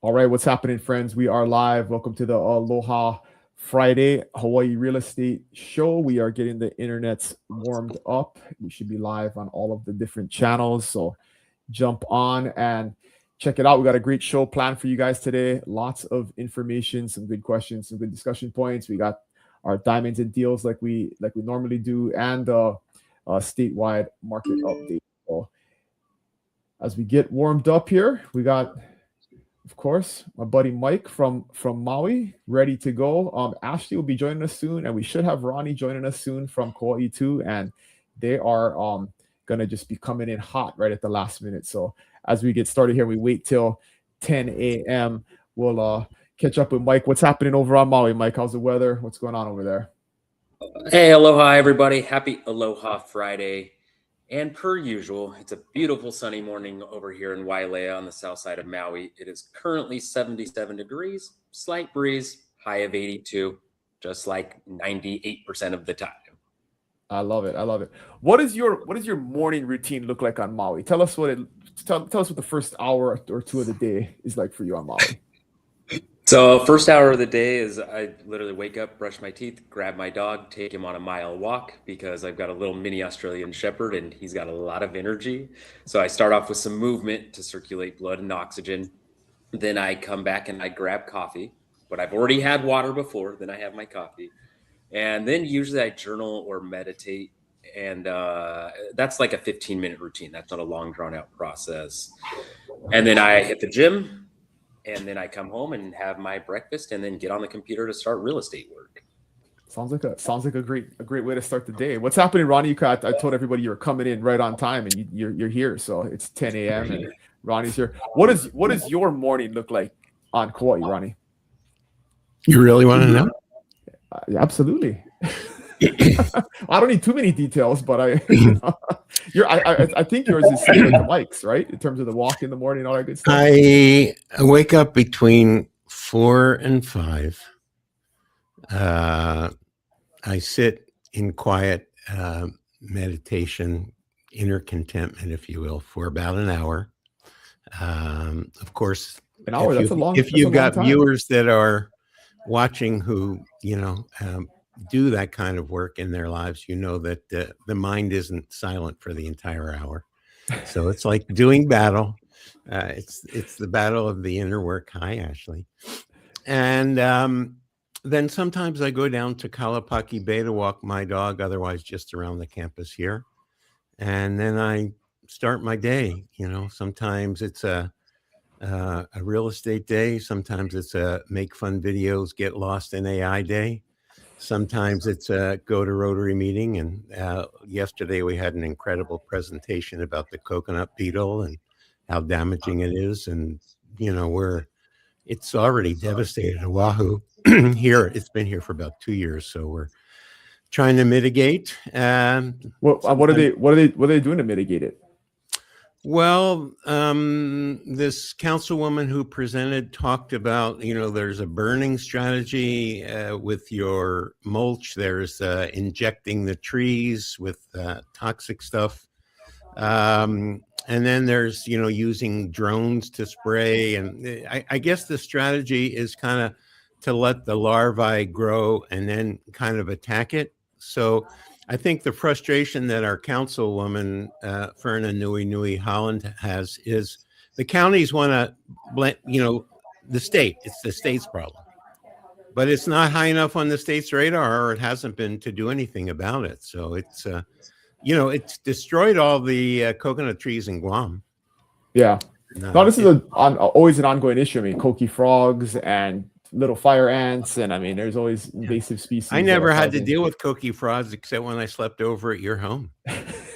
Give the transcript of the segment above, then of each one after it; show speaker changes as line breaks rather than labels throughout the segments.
All right, what's happening, friends? We are live. Welcome to the Aloha Friday Hawaii Real Estate Show. We are getting the internets warmed up. We should be live on all of the different channels. So jump on and check it out. We got a great show planned for you guys today. Lots of information, some good questions, some good discussion points. We got our diamonds and deals like we normally do, and statewide market update. So as we get warmed up here, we got, of course, my buddy Mike from Maui ready to go. Ashley will be joining us soon, and we should have Ronnie joining us soon from Kauai too. And they are gonna just be coming in hot right at the last minute. So as we get started here, we wait till 10 a.m. We'll catch up with Mike. What's happening over on Maui, Mike? How's the weather? What's going on over there?
Hey, aloha, everybody. Happy Aloha Friday. And per usual, it's a beautiful sunny morning over here in Wailea on the south side of Maui. It is currently 77 degrees, slight breeze, high of 82, just like 98% of the time.
I love it. I love it. What does your morning routine look like on Maui? Tell us what the first hour or two of the day is like for you on Maui.
So first hour of the day is I literally wake up, brush my teeth, grab my dog, take him on a mile walk because I've got a little mini Australian Shepherd and he's got a lot of energy. So I start off with some movement to circulate blood and oxygen. Then I come back and I grab coffee, but I've already had water before. Then I have my coffee. And then usually I journal or meditate. And that's like a 15-minute routine. That's not a long drawn out process. And then I hit the gym. And then I come home and have my breakfast and then get on the computer to start real estate work.
Sounds like a great way to start the day. What's happening, Ronnie? I told everybody you were coming in right on time, and you're here. So it's 10 a.m. and Ronnie's here. What does your morning look like on Kauai, Ronnie?
You really want to know?
Absolutely. I don't need too many details, but I think yours is similar to Mike's, right? In terms of the walk in the morning, all that good stuff.
I wake up between 4 and 5. I sit in quiet meditation, inner contentment, if you will, for about an hour. Of course,
an hour.
If you've got viewers that are watching who do that kind of work in their lives, you know that the mind isn't silent for the entire hour. So it's like doing battle. It's the battle of the inner work. Hi, Ashley. And then sometimes I go down to Kalapaki Bay to walk my dog, otherwise just around the campus here. And then I start my day. Sometimes it's a real estate day. Sometimes it's a make fun videos, get lost in AI day. Sometimes it's a go to Rotary meeting. And yesterday we had an incredible presentation about the coconut beetle and how damaging it is. And, it's already devastated Oahu here. It's been here for about 2 years. So we're trying to mitigate.
What are they doing to mitigate it?
Well, this councilwoman who presented talked about, there's a burning strategy with your mulch. There's injecting the trees with toxic stuff. And then there's, using drones to spray. And I guess the strategy is kind of to let the larvae grow and then kind of attack it. So I think the frustration that our councilwoman, Ferna Nui Holland, has is the counties want to blame, the state. It's the state's problem. But it's not high enough on the state's radar, or it hasn't been, to do anything about it. So it's, it's destroyed all the coconut trees in Guam.
Yeah. No, this is always an ongoing issue. I mean, coqui frogs and little fire ants, and there's always invasive species.
I never had to deal with coqui frogs except when I slept over at your home.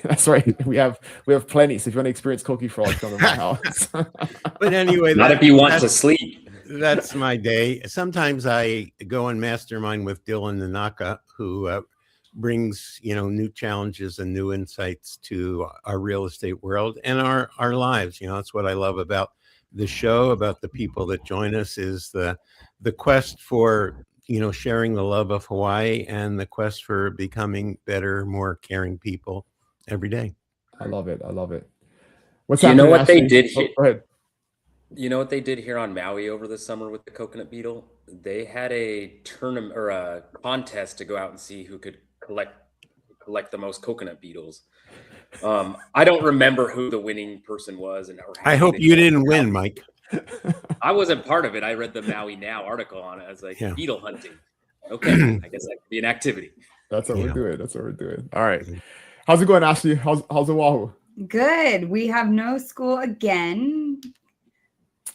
That's right. We have plenty. So if you want to experience coqui frogs, come to my house.
But anyway,
not if you want to sleep.
That's my day. Sometimes I go and mastermind with Dylan Nanaka, who brings new challenges and new insights to our real estate world and our lives. That's what I love about the show, about the people that join us, is the quest for sharing the love of Hawaii and the quest for becoming better, more caring people every day.
I love it.
What's happening? You know what they did here?
Go ahead.
You know what they did here on Maui over the summer with the coconut beetle? They had a tournament or a contest to go out and see who could collect the most coconut beetles. I don't remember who the winning person was and or how
I
many
hope
they
you
collected.
didn't win, Mike.
I wasn't part of it. I read the Maui Now article on it. I was like,
Yeah.
beetle hunting. Okay, I guess that could be an activity.
That's what we're
Yeah.
doing. That's what we're doing. All right. How's it going, Ashley? How's Oahu?
Good. We have no school again.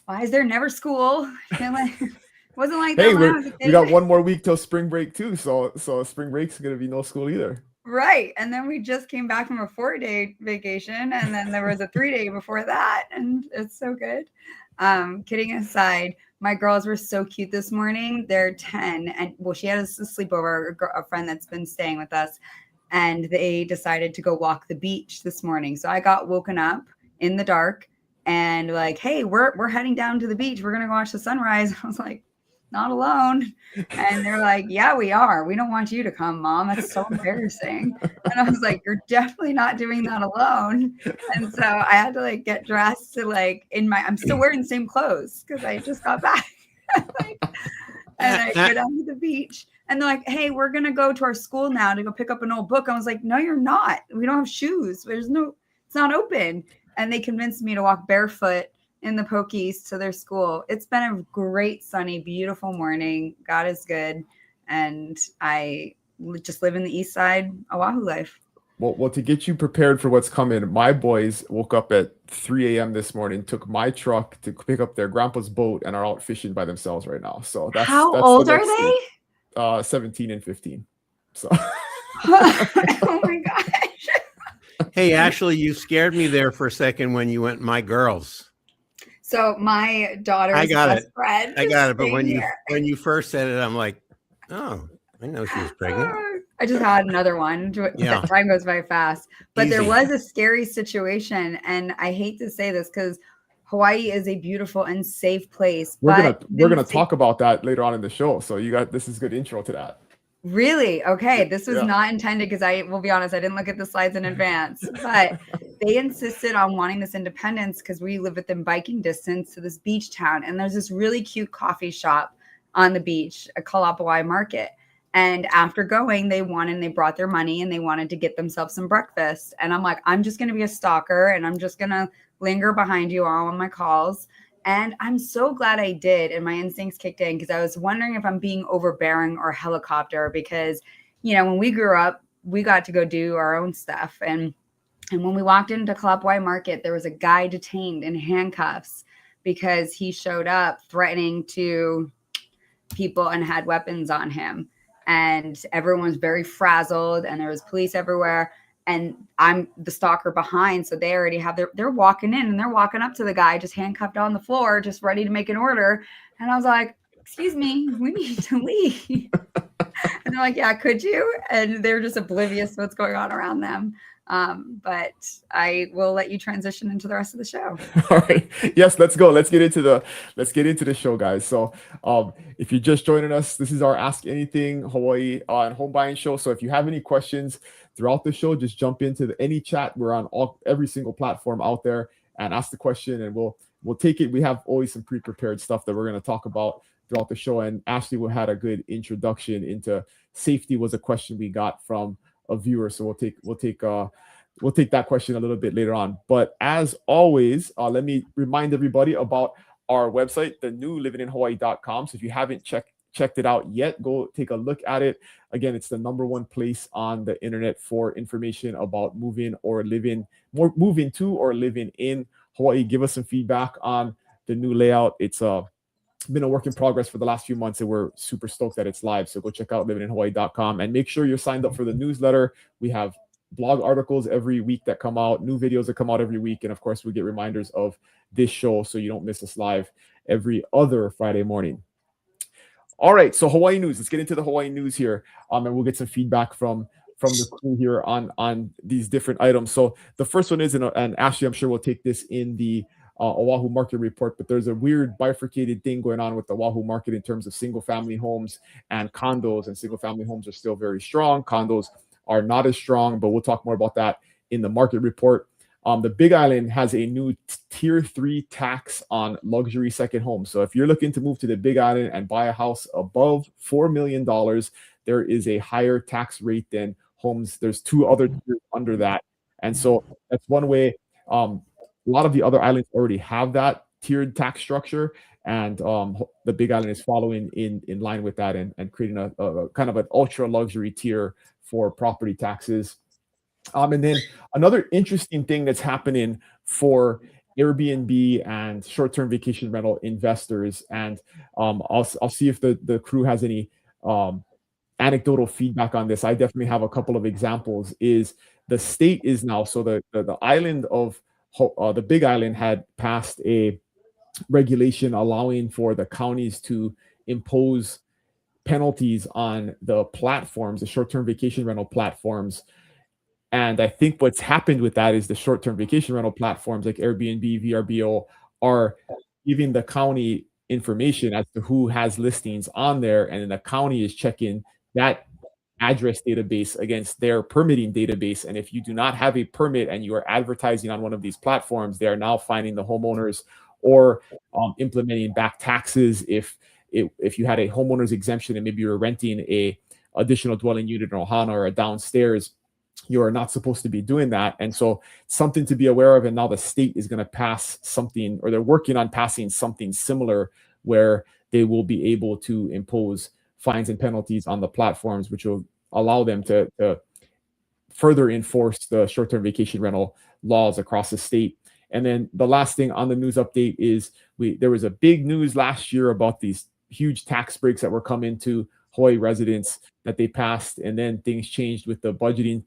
Why is there never school? Wasn't like that
Hey,
when I was a
we got
kid.
one more week till spring break too. So spring break's gonna be no school either.
Right. And then we just came back from a 4-day vacation, and then there was a 3-day before that, and it's so good. Kidding aside, my girls were so cute this morning. They're 10, and well, she had a sleepover, a friend that's been staying with us, and they decided to go walk the beach this morning. So I got woken up in the dark and like, hey, we're heading down to the beach. We're gonna go watch the sunrise. I was like, not alone. And they're like, yeah, we are. We don't want you to come, Mom. That's so embarrassing. And I was like, you're definitely not doing that alone. And so I had to like get dressed to like I'm still wearing the same clothes because I just got back. And I go down to the beach and they're like, hey, we're going to go to our school now to go pick up an old book. I was like, no, you're not. We don't have shoes. It's not open. And they convinced me to walk barefoot in the Pokies to their school. It's been a great, sunny, beautiful morning. God is good. And I just live in the East Side Oahu life.
Well, to get you prepared for what's coming, my boys woke up at 3 a.m. this morning, took my truck to pick up their grandpa's boat, and are out fishing by themselves right now. So that's
How
the
old are
next
they?
stage. 17 and 15. So
Oh my gosh.
Hey, Ashley, you scared me there for a second when you went, my girls.
So my daughter's
I got
best
it.
friend.
I got it. But
is
when
here.
you first said it, I'm like, oh, I know she was pregnant.
I just had another one.
Yeah.
Time goes by fast. But there
Easy.
was a scary situation. And I hate to say this because Hawaii is a beautiful and safe place.
we're gonna talk about that later on in the show. So this is good intro to that.
Really? Okay. This was
Yeah.
not intended because I will be honest, I didn't look at the slides in advance. But they insisted on wanting this independence because we live within biking distance to this beach town. And there's this really cute coffee shop on the beach, a Kalapawai Market. And after going, they brought their money and they wanted to get themselves some breakfast. And I'm like, I'm just going to be a stalker and I'm just going to linger behind you all on my calls. And I'm so glad I did. And my instincts kicked in because I was wondering if I'm being overbearing or helicopter because, when we grew up, we got to go do our own stuff. And when we walked into Kalapawai Market, there was a guy detained in handcuffs because he showed up threatening to people and had weapons on him. And everyone was very frazzled and there was police everywhere. And I'm the stalker behind. So they already have they're walking in and they're walking up to the guy just handcuffed on the floor, just ready to make an order. And I was like, excuse me, we need to leave. And they're like, yeah, could you? And they're just oblivious to what's going on around them. But I will let you transition into the rest of the show.
All right. Yes, let's go. Let's get into the show, guys. So if you're just joining us, this is our Ask Anything Hawaii and home buying show. So if you have any questions throughout the show, just jump into any chat. We're on every single platform out there and ask the question and we'll take it. We have always some pre-prepared stuff that we're going to talk about throughout the show. And Ashley had a good introduction into safety was a question we got from a viewer. So we'll take that question a little bit later on. But as always, let me remind everybody about our website, the new livinginhawaii.com. So if you haven't checked it out yet, go take a look at it. Again, it's the #1 place on the internet for information about moving to or living in Hawaii. Give us some feedback on the new layout. It's been a work in progress for the last few months and we're super stoked that it's live. So go check out livinginhawaii.com and make sure you're signed up for the newsletter. We have blog articles every week that come out, new videos that come out every week. And of course, we get reminders of this show so you don't miss us live every other Friday morning. All right, so Hawaii news. Let's get into the Hawaii news here, and we'll get some feedback from the crew here on these different items. So the first one is, and Ashley, I'm sure we'll take this in the Oahu market report, but there's a weird bifurcated thing going on with the Oahu market in terms of single-family homes and condos, and single-family homes are still very strong. Condos are not as strong, but we'll talk more about that in the market report. The Big Island has a new tier 3 tax on luxury second homes. So if you're looking to move to the Big Island and buy a house above $4 million, there is a higher tax rate than homes. There's two other tiers under that. And so that's one way. A lot of the other islands already have that tiered tax structure, and the Big Island is following in line with that and creating a kind of an ultra luxury tier for property taxes. And then another interesting thing that's happening for Airbnb and short-term vacation rental investors, and I'll see if the crew has any anecdotal feedback on this. I definitely have a couple of examples. Is the state is now, so the island of the Big Island had passed a regulation allowing for the counties to impose penalties on the platforms, the short-term vacation rental platforms. And I think what's happened with that is the short-term vacation rental platforms like Airbnb, VRBO are giving the county information as to who has listings on there, and then the county is checking that address database against their permitting database. And if you do not have a permit and you are advertising on one of these platforms, they are now finding the homeowners or implementing back taxes. If you had a homeowner's exemption and maybe you're renting a additional dwelling unit in Ohana or a downstairs, you are not supposed to be doing that. And so something to be aware of. And now the state is going to pass something, or they're working on passing something similar, where they will be able to impose fines and penalties on the platforms, which will allow them to further enforce the short-term vacation rental laws across the state. And then the last thing on the news update is there was a big news last year about these huge tax breaks that were coming to Hawaii residents that they passed, and then things changed with the budgeting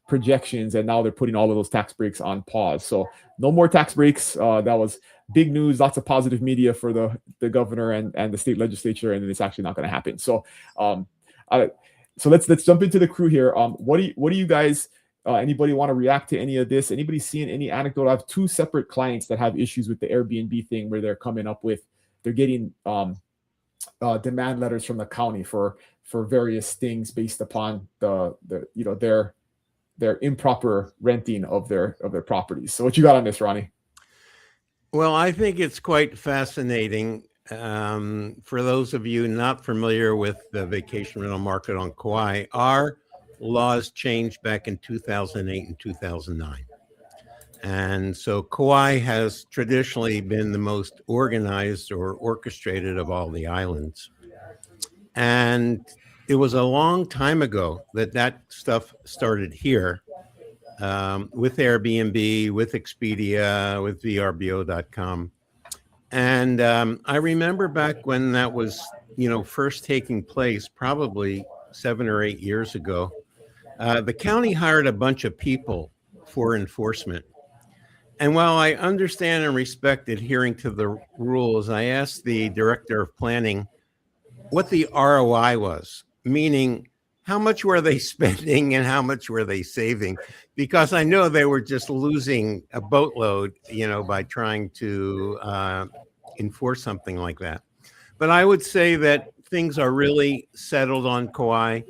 projections, and now they're putting all of those tax breaks on pause. So no more tax breaks. That was big news, lots of positive media for the governor and the state legislature, and then it's actually not going to happen. So so let's jump into the crew here. What do you guys anybody want to react to any of this? Anybody seeing any anecdote? I have two separate clients that have issues with the Airbnb thing, where they're coming up with, they're getting demand letters from the county for various things based upon their improper renting of their properties. So what you got on this, Ronnie?
Well, I think it's quite fascinating. For those of you not familiar with the vacation rental market on Kauai, our laws changed back in 2008 and 2009. And so Kauai has traditionally been the most organized or orchestrated of all the islands. And it was a long time ago that stuff started here, with Airbnb, with Expedia, with VRBO.com. And I remember back when that was, first taking place, probably 7 or 8 years ago, the county hired a bunch of people for enforcement. And while I understand and respect adhering to the rules, I asked the director of planning what the ROI was, meaning how much were they spending and how much were they saving? Because I know they were just losing a boatload, by trying to enforce something like that. But I would say that things are really settled on Kauai.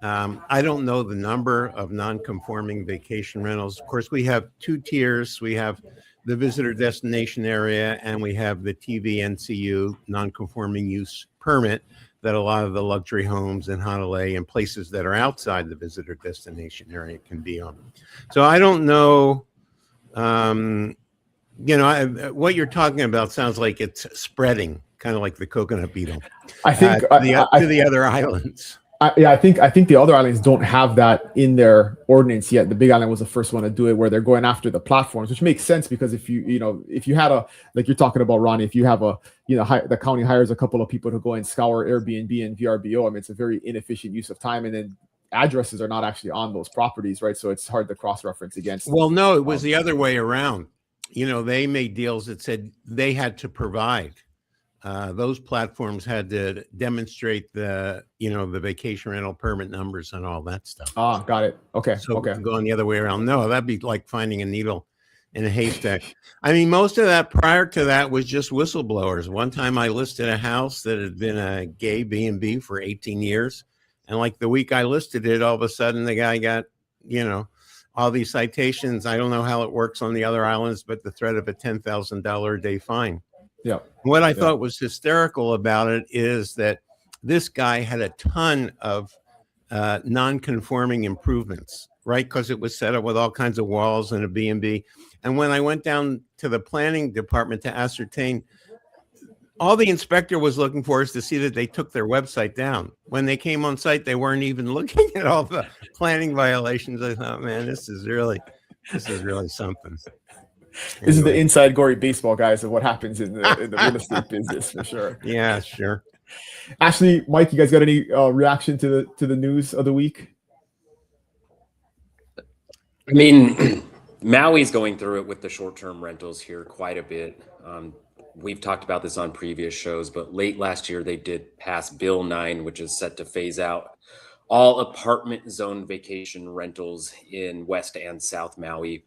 I don't know the number of non-conforming vacation rentals. Of course, we have two tiers. We have the visitor destination area, and we have the TVNCU, non-conforming use permit, that a lot of the luxury homes in Hanalei and places that are outside the visitor destination area can be on. So I don't know, what you're talking about sounds like it's spreading, kind of like the coconut beetle,
I think
to the other islands.
I think the other islands don't have that in their ordinance yet. The Big Island was the first one to do it, where they're going after the platforms, which makes sense, because if you had like you're talking about, Ronnie, if you have the county hires a couple of people to go and scour Airbnb and VRBO, it's a very inefficient use of time, and then addresses are not actually on those properties, right? So it's hard to cross-reference against.
Well, no, it was the other way around. They made deals that said they had to provide. Those platforms had to demonstrate the vacation rental permit numbers and all that stuff.
Ah, got it. Okay.
So
okay.
going the other way around, no, that'd be like finding a needle in a haystack. Most of that prior to that was just whistleblowers. One time I listed a house that had been a gay B&B for 18 years. And like the week I listed it, all of a sudden the guy got, all these citations. I don't know how it works on the other islands, but the threat of a $10,000 a day fine.
Yeah.
What I thought was hysterical about it is that this guy had a ton of non-conforming improvements, right? Because it was set up with all kinds of walls and a B&B. And when I went down to the planning department to ascertain, all the inspector was looking for is to see that they took their website down. When they came on site, they weren't even looking at all the planning violations. I thought, man, this is really something.
This is the inside gory baseball, guys, of what happens in the real estate business for sure.
Yeah, sure.
Ashley, Mike, you guys got any reaction to the news of the week?
I mean, Maui's going through it with the short-term rentals here quite a bit. We've talked about this on previous shows, but late last year they did pass Bill 9, which is set to phase out all apartment zone vacation rentals in West and South Maui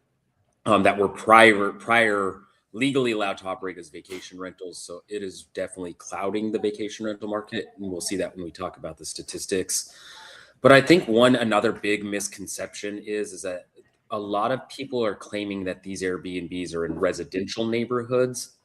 that were prior legally allowed to operate as vacation rentals. So it is definitely clouding the vacation rental market, and we'll see that when we talk about the statistics. But I think another big misconception is that a lot of people are claiming that these Airbnbs are in residential neighborhoods,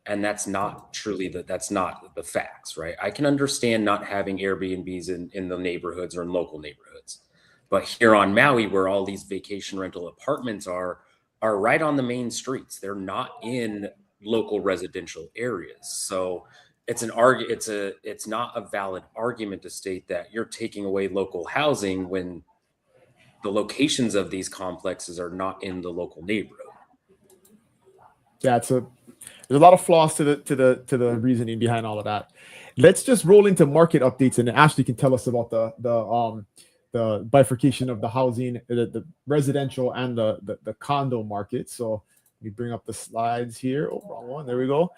and that's not the facts, right? I can understand not having Airbnbs in the neighborhoods or in local neighborhoods, but here on Maui, where all these vacation rental apartments are right on the main streets. They're not in local residential areas. So it's not a valid argument to state that you're taking away local housing when the locations of these complexes are not in the local neighborhood.
Yeah, there's a lot of flaws to the reasoning behind all of that. Let's just roll into market updates, and Ashley can tell us about the bifurcation of the housing, the residential and the condo market. So let me bring up the slides here. Oh, wrong one. There we go.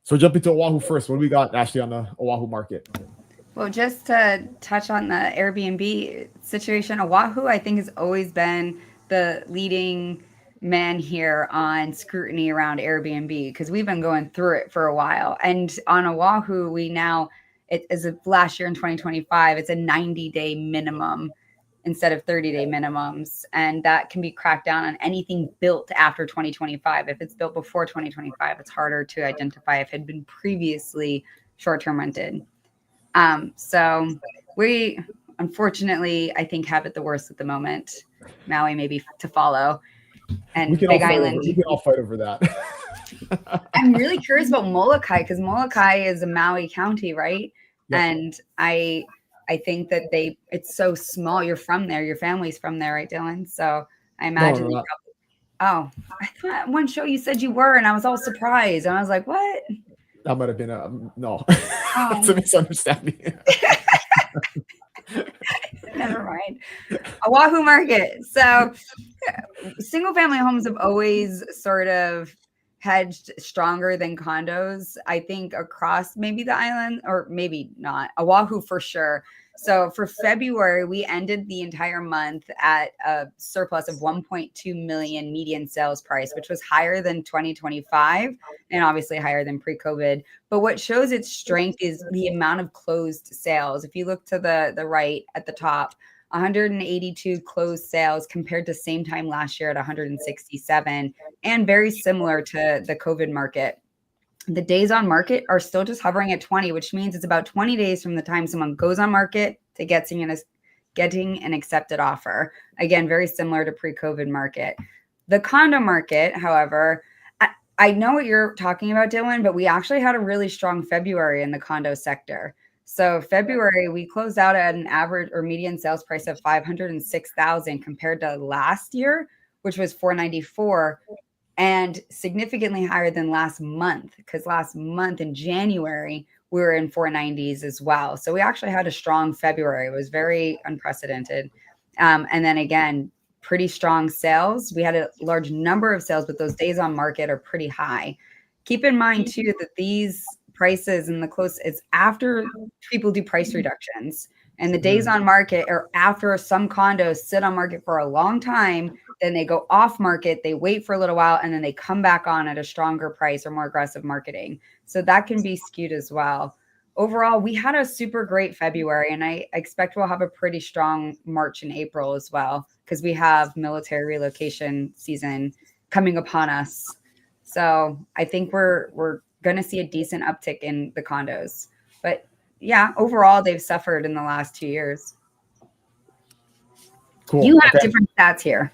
So jump into Oahu first. What do we got, Ashley, on the Oahu market?
Well, just to touch on the Airbnb situation, Oahu, I think, has always been the leading man here on scrutiny around Airbnb, because we've been going through it for a while. And on Oahu, as of last year in 2025, it's a 90-day minimum instead of 30-day minimums. And that can be cracked down on anything built after 2025. If it's built before 2025, it's harder to identify if it had been previously short-term rented. So we, unfortunately, I think have it the worst at the moment. Maui maybe to follow. And Big Island.
We can all fight over that.
I'm really curious about Molokai, because Molokai is a Maui county, right? Yep. And I think that it's so small. You're from there. Your family's from there, right, Dylan? So I imagine.
No.
Oh, I thought one show you said you were, and I was all surprised. And I was like, what?
That might have been no. It's a misunderstanding.
Never mind. Oahu market. So single family homes have always sort of hedged stronger than condos, I think, across maybe the island, or maybe not. Oahu for sure. So for February, we ended the entire month at a surplus of 1.2 million median sales price, which was higher than 2025 and obviously higher than pre-COVID. But what shows its strength is the amount of closed sales. If you look to the right at the top, 182 closed sales compared to same time last year at 167, and very similar to the COVID market. The days on market are still just hovering at 20, which means it's about 20 days from the time someone goes on market to getting an accepted offer. Again, very similar to pre-COVID market. The condo market, however, I know what you're talking about, Dylan, but we actually had a really strong February in the condo sector. So February, we closed out at an average or median sales price of $506,000 compared to last year, which was $494,000. And significantly higher than last month, because last month in January, we were in 490s as well. So we actually had a strong February. It was very unprecedented. And then again, pretty strong sales. We had a large number of sales, but those days on market are pretty high. Keep in mind, too, that these prices and it's after people do price reductions. And the days on market are after some condos sit on market for a long time, then they go off market, they wait for a little while, and then they come back on at a stronger price or more aggressive marketing. So that can be skewed as well. overall, we had a super great February, and I expect we'll have a pretty strong March and April as well, because we have military relocation season coming upon us. So I think we're going to see a decent uptick in the condos. But yeah, overall, they've suffered in the last 2 years.
Cool.
You have different stats here.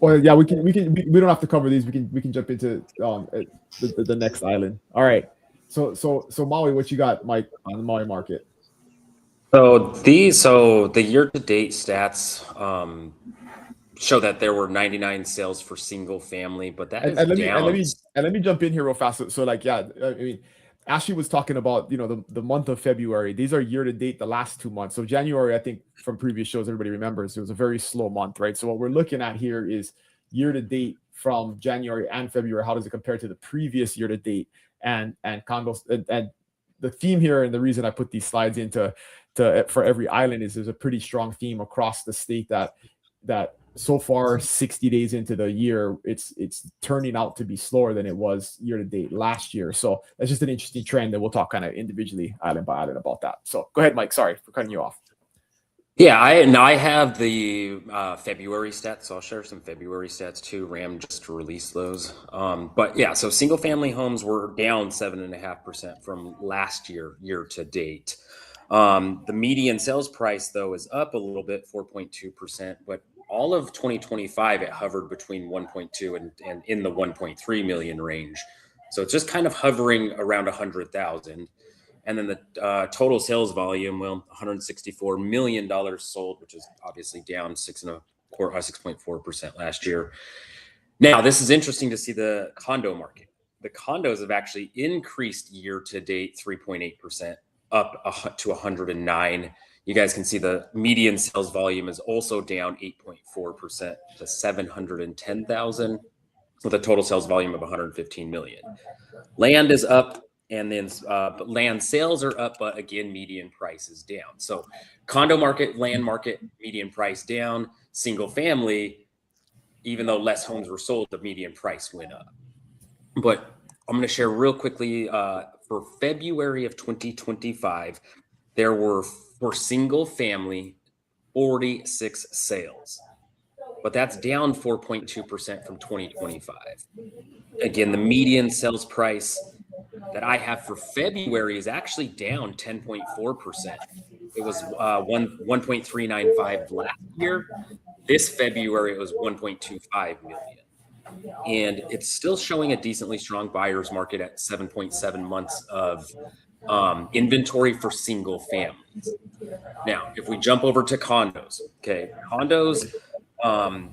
Well, yeah, we don't have to cover these. We can jump into the next island. All right. So Maui, what you got, Mike, on the Maui market?
So the year-to-date stats show that there were 99 sales for single family, but that is down.
Let me jump in here real fast. So like, yeah, I mean, Ashley was talking about, the month of February. These are year-to-date, the last 2 months. So January, I think from previous shows, everybody remembers it was a very slow month, right? So what we're looking at here is year-to-date from January and February. How does it compare to the previous year-to-date? And condos, and the theme here, and the reason I put these slides into for every island is there's a pretty strong theme across the state that so far 60 days into the year, it's turning out to be slower than it was year-to-date last year. So that's just an interesting trend that we'll talk kind of individually island by island about that. So go ahead, Mike. Sorry for cutting you off.
Yeah, I have the February stats, so I'll share some February stats too. Ram just released those. But yeah, so single family homes were down 7.5% from last year to date. The median sales price, though, is up a little bit, 4.2%, but all of 2025, it hovered between 1.2 and in the 1.3 million range. So it's just kind of hovering around 100,000. And then the total sales volume, well, $164 million sold, which is obviously down 6.4% last year. Now, this is interesting to see the condo market. The condos have actually increased year to date 3.8%, up to 109. You guys can see the median sales volume is also down 8.4% to 710,000, with a total sales volume of 115 million. Land is up. And then but land sales are up, but again, median price is down. So condo market, land market, median price down. Single family, even though less homes were sold, the median price went up. But I'm going to share real quickly, for February of 2025, there were for single family 46 sales. But that's down 4.2% from 2025. Again, the median sales price that I have for February is actually down 10.4%. It was 1.395 last year. This February, it was 1.25 million. And it's still showing a decently strong buyer's market at 7.7 months of inventory for single families. Now, if we jump over to condos,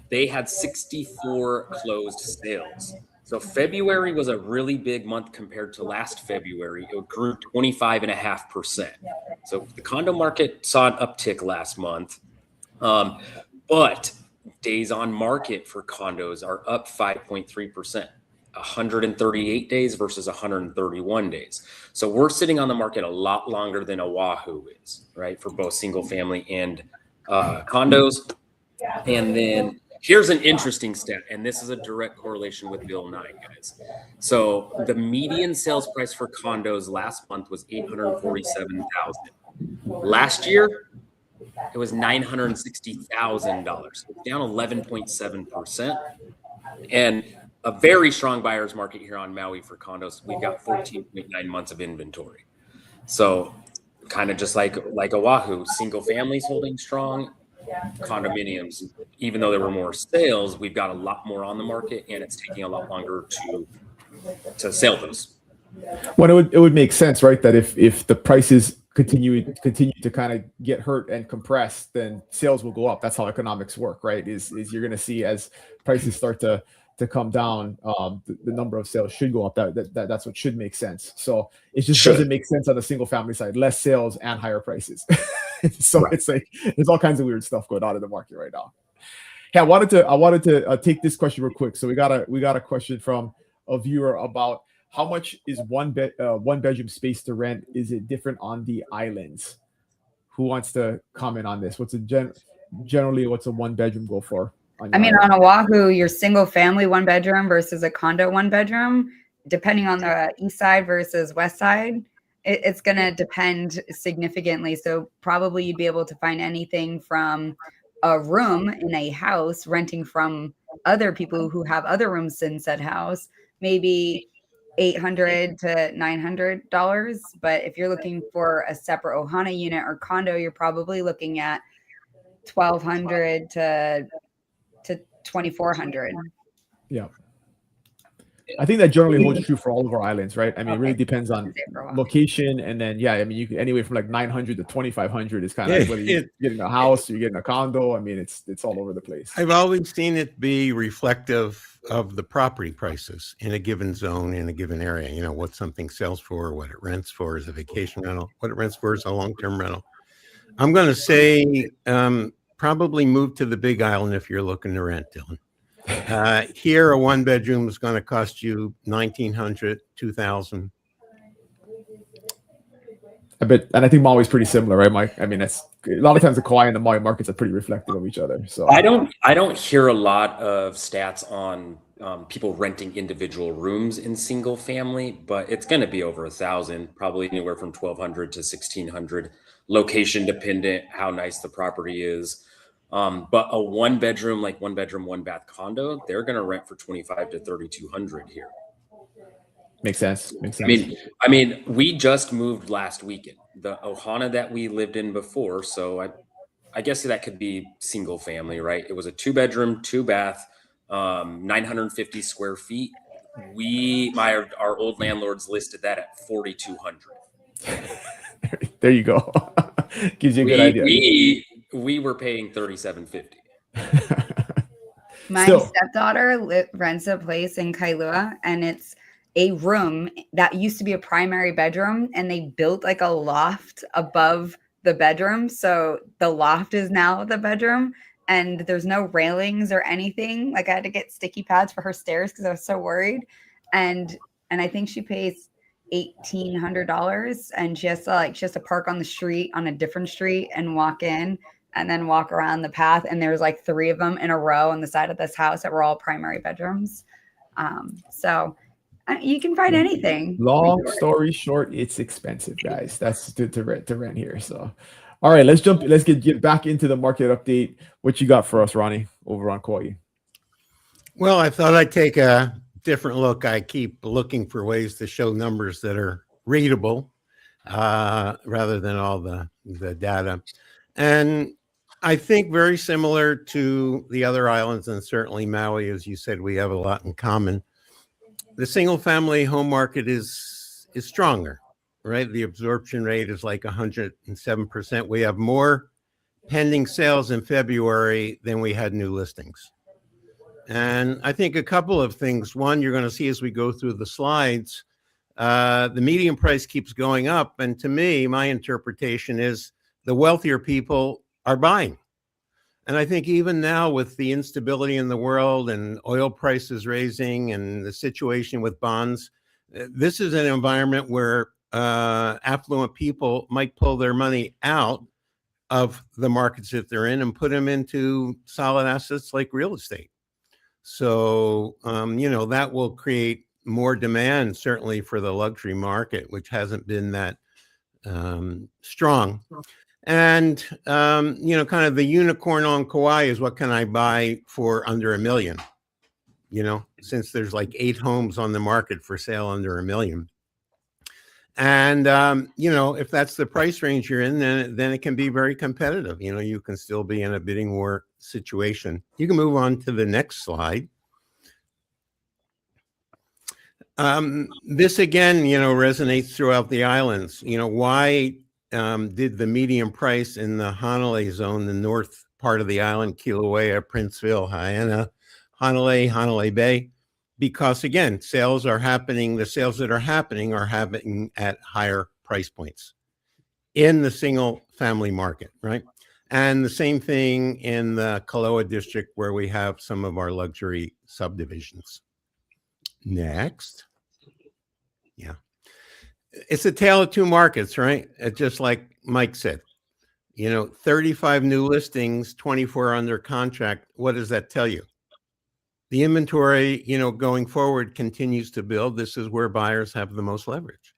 they had 64 closed sales. So February was a really big month compared to last February. It grew 25.5%. So the condo market saw an uptick last month, but days on market for condos are up 5.3%, 138 days versus 131 days. So we're sitting on the market a lot longer than Oahu is, right, for both single family and condos. And then here's an interesting stat, and this is a direct correlation with Bill 9, guys. So the median sales price for condos last month was $847,000. Last year, it was $960,000, down 11.7%. And a very strong buyer's market here on Maui for condos. We've got 14.9 months of inventory. So kind of just like Oahu, single families holding strong. Condominiums, even though there were more sales, we've got a lot more on the market, and it's taking a lot longer to sell those.
Well, it would make sense, right? That if the prices continue to kind of get hurt and compress, then sales will go up. That's how economics work, right? Is you're going to see as prices start to come down, the number of sales should go up. That's what should make sense. So it just doesn't make sense on the single family side, less sales and higher prices. So right. It's like there's all kinds of weird stuff going on in the market right now. Hey, I wanted to take this question real quick. So we got a question from a viewer about how much is one bedroom space to rent? Is it different on the islands? Who wants to comment on this? Generally what's a one bedroom go for?
On Oahu, your single family one bedroom versus a condo one bedroom, depending on the east side versus west side, it's going to depend significantly. So probably you'd be able to find anything from a room in a house renting from other people who have other rooms in said house, maybe $800 to $900. But if you're looking for a separate Ohana unit or condo, you're probably looking at $1,200 to $2,400.
Yeah. I think that generally holds true for all of our islands, right? I mean, it really depends on location, and then I mean, you can anywhere from like 900 to 2,500 is kind of whether you're getting a house or you're getting a condo. I mean, it's all over the place.
I've always seen it be reflective of the property prices in a given zone, in a given area. You know, what something sells for, what it rents for is a vacation rental, what it rents for is a long-term rental. I'm going to say probably move to the Big Island if you're looking to rent, Dylan. Here, a one bedroom is going to cost you $1,900, $2,000.
I bet, and I think Maui's pretty similar, right, Mike? I mean, it's a lot of times the Kauai and the Maui markets are pretty reflective of each other. So
I don't hear a lot of stats on people renting individual rooms in single family, but it's going to be over 1,000, probably anywhere from 1,200 to 1,600, location dependent, how nice the property is. But a one bedroom, one bath condo, they're going to rent for 2,500 to 3,200 here.
Makes sense.
I mean, we just moved last weekend. The Ohana that we lived in before, so I guess that could be single family, right? It was a 2-bedroom, 2-bath, 950 square feet. Our old landlords listed that at 4,200.
There you go. Gives you a good idea.
We were paying $3,750.
My stepdaughter rents a place in Kailua, and it's a room that used to be a primary bedroom, and they built like a loft above the bedroom. So the loft is now the bedroom, and there's no railings or anything. Like I had to get sticky pads for her stairs because I was so worried. And I think she pays $1,800, and she has to park on the street, on a different street, and walk in and then walk around the path. And there's like 3 of them in a row on the side of this house that were all primary bedrooms. So you can find anything.
Long story short, it's expensive, guys. That's to rent here. So, all right, let's get back into the market update. What you got for us, Ronnie, over on Kauai?
Well, I thought I'd take a different look. I keep looking for ways to show numbers that are readable rather than all the data. And I think very similar to the other islands, and certainly Maui, as you said, we have a lot in common. The single family home market is stronger, right? The absorption rate is like 107%. We have more pending sales in February than we had new listings. And I think a couple of things. One, you're going to see as we go through the slides, the median price keeps going up. And to me, my interpretation is the wealthier people are buying. And I think even now with the instability in the world and oil prices raising and the situation with bonds, this is an environment where affluent people might pull their money out of the markets that they're in and put them into solid assets like real estate. So, that will create more demand, certainly for the luxury market, which hasn't been that strong. And, kind of the unicorn on Kauai is what can I buy for under $1 million? Since there's like 8 homes on the market for sale under $1 million. And, if that's the price range you're in, then it can be very competitive. You can still be in a bidding war situation. You can move on to the next slide. This again, resonates throughout the islands. Why did the median price in the Hanalei zone, the north part of the island, Kilauea, Princeville, Haiena, Hanalei Bay? Because again, sales that are happening at higher price points in the single family market, right? And the same thing in the Kaloa district where we have some of our luxury subdivisions. Next. Yeah. It's a tale of 2 markets, right? Just like Mike said, 35 new listings, 24 under contract. What does that tell you? The inventory, going forward continues to build. This is where buyers have the most leverage.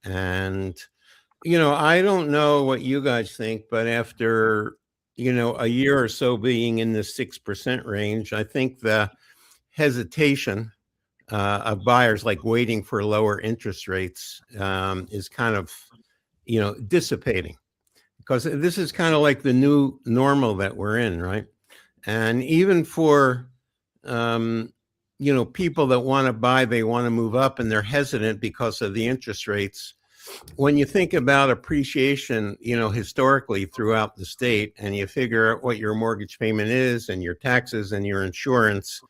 And, I don't know what you guys think, but after, a year or so being in the 6% range, I think the hesitation of buyers, like waiting for lower interest rates, is kind of, dissipating, because this is kind of like the new normal that we're in, right? And even for, people that want to buy, they want to move up and they're hesitant because of the interest rates. When you think about appreciation, historically throughout the state, and you figure out what your mortgage payment is and your taxes and your insurance,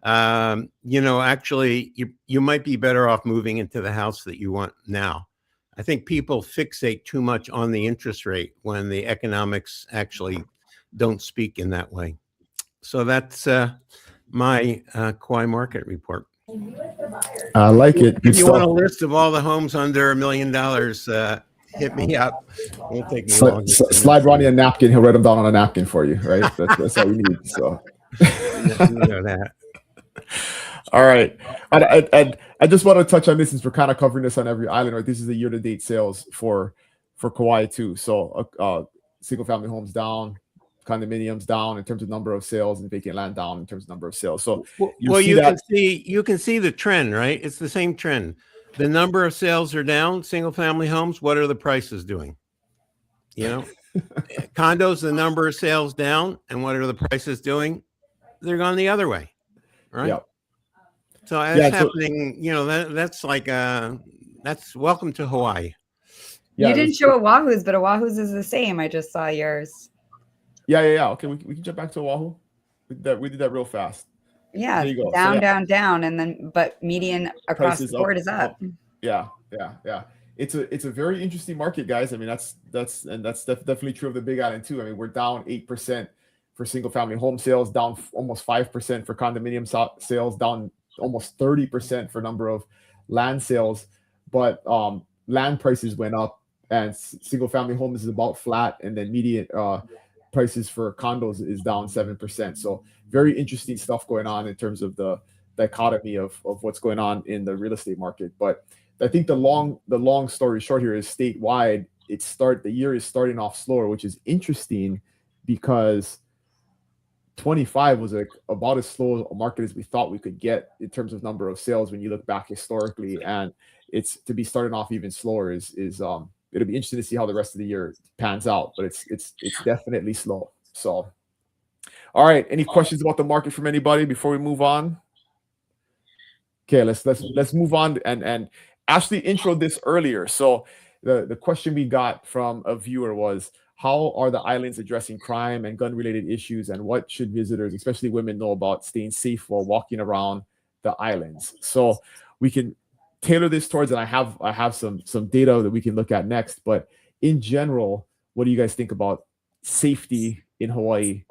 actually you might be better off moving into the house that you want now. I think people fixate too much on the interest rate when the economics actually don't speak in that way. So that's my Kauai market report.
I like it. Good
If you
stuff.
want a list of all the homes under $1 million, hit me up. Won't take me long.
Slide Ronnie a napkin. He'll write them down on a napkin for you, right? That's all you need. So,
that.
All right. And I just want to touch on this, since we're kind of covering this on every island, right? This is the year-to-date sales for Kauai too. So single family homes down, condominiums down in terms of number of sales, and vacant land down in terms of number of sales. So
you can see the trend, right? It's the same trend. The number of sales are down. Single family homes, what are the prices doing? Condos, the number of sales down, and what are the prices doing? They're going the other way, right?
Yep.
So that's happening. That's like that's welcome to Hawaii.
You didn't show Oahu's, but Oahu's is the same. I just saw yours.
Yeah. Okay, we can jump back to Oahu. We did that real fast.
Yeah, down, and then but median across the board is up.
Yeah. It's a very interesting market, guys. I mean, that's definitely true of the Big Island too. I mean, we're down 8% for single family home sales, down almost 5% for condominium sales, down almost 30% for number of land sales. But land prices went up, and single family homes is about flat, and then median prices for condos is down 7%. So very interesting stuff going on in terms of the dichotomy of what's going on in the real estate market. But I think the long story short here is statewide, the year is starting off slower, which is interesting because 25 was about as slow a market as we thought we could get in terms of number of sales when you look back historically, and it's to be starting off even slower is it'll be interesting to see how the rest of the year pans out, but it's definitely slow. So, all right, any questions about the market from anybody before we move on? Okay, let's move on. And Ashley introed this earlier. So the question we got from a viewer was, how are the islands addressing crime and gun-related issues, and what should visitors, especially women, know about staying safe while walking around the islands? So we can tailor this towards, and I have some data that we can look at next. But in general, what do you guys think about safety in Hawaii?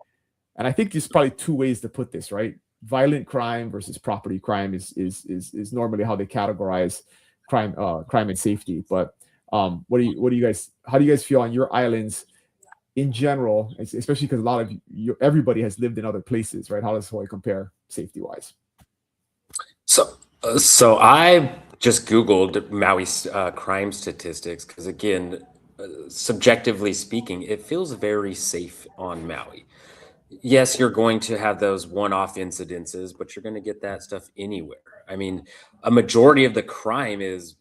And I think there's probably two ways to put this, right? Violent crime versus property crime is normally how they categorize crime and safety. But how do you guys feel on your islands in general, especially because everybody has lived in other places, right? How does Hawaii compare safety wise?
So I just Googled Maui crime statistics because, again, subjectively speaking, it feels very safe on Maui. Yes, you're going to have those one-off incidences, but you're going to get that stuff anywhere. I mean, a majority of the crime is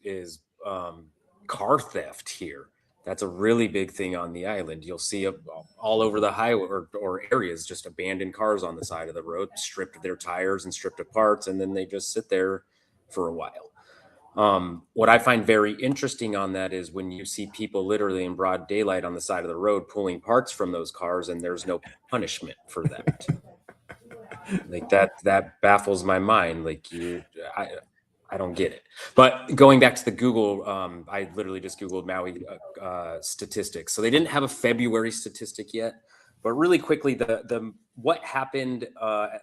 car theft here. That's a really big thing on the island. You'll see all over the highway or areas, just abandoned cars on the side of the road, stripped of their tires and stripped of parts, and then they just sit there for a while. What I find very interesting on that is when you see people literally in broad daylight on the side of the road pulling parts from those cars, and there's no punishment for that. Like that baffles my mind. Like I don't get it. But going back to the Google, I literally just Googled Maui statistics. So they didn't have a February statistic yet, but really quickly, the what happened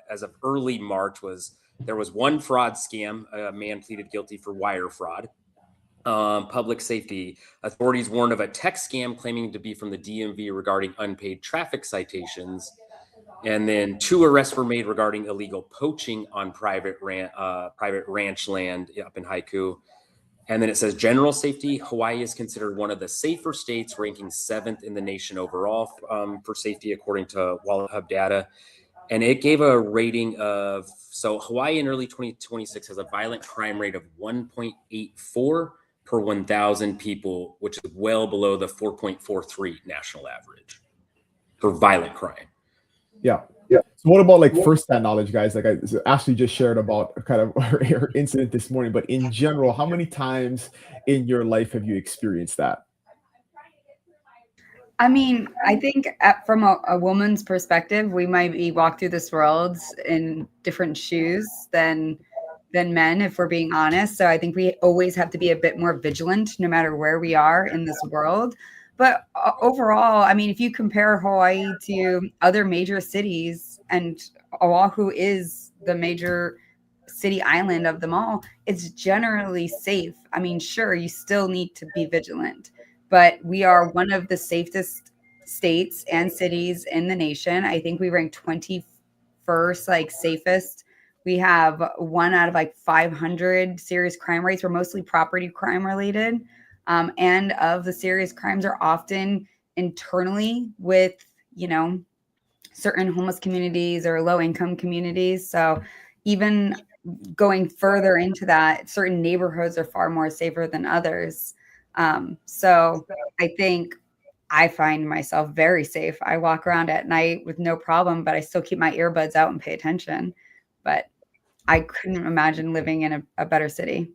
as of early March was there was one fraud scam. A man pleaded guilty for wire fraud. Public safety authorities warned of a text scam claiming to be from the DMV regarding unpaid traffic citations. And then 2 arrests were made regarding illegal poaching on private ranch land up in Haiku. And then it says general safety. Hawaii is considered one of the safer states, ranking 7th in the nation overall for safety, according to Wallet Hub data. And it gave a rating of, so Hawaii in early 2026 has a violent crime rate of 1.84 per 1,000 people, which is well below the 4.43 national average for violent crime.
Yeah. So what about like first-hand knowledge, guys? Like Ashley just shared about kind of her incident this morning, but in general, how many times in your life have you experienced that?
I mean, I think from a woman's perspective, we might be walk through this world in different shoes than men, if we're being honest. So I think we always have to be a bit more vigilant no matter where we are in this world. But overall, I mean, if you compare Hawaii to other major cities, and Oahu is the major city island of them all, it's generally safe. I mean, sure, you still need to be vigilant, but we are one of the safest states and cities in the nation. I think we rank 21st, like safest. We have 1 out of like 500 serious crime rates. We're mostly property crime related. And of the serious crimes are often internally with, certain homeless communities or low income communities. So even going further into that, certain neighborhoods are far more safer than others. So I think I find myself very safe. I walk around at night with no problem, but I still keep my earbuds out and pay attention. But I couldn't imagine living in a better city.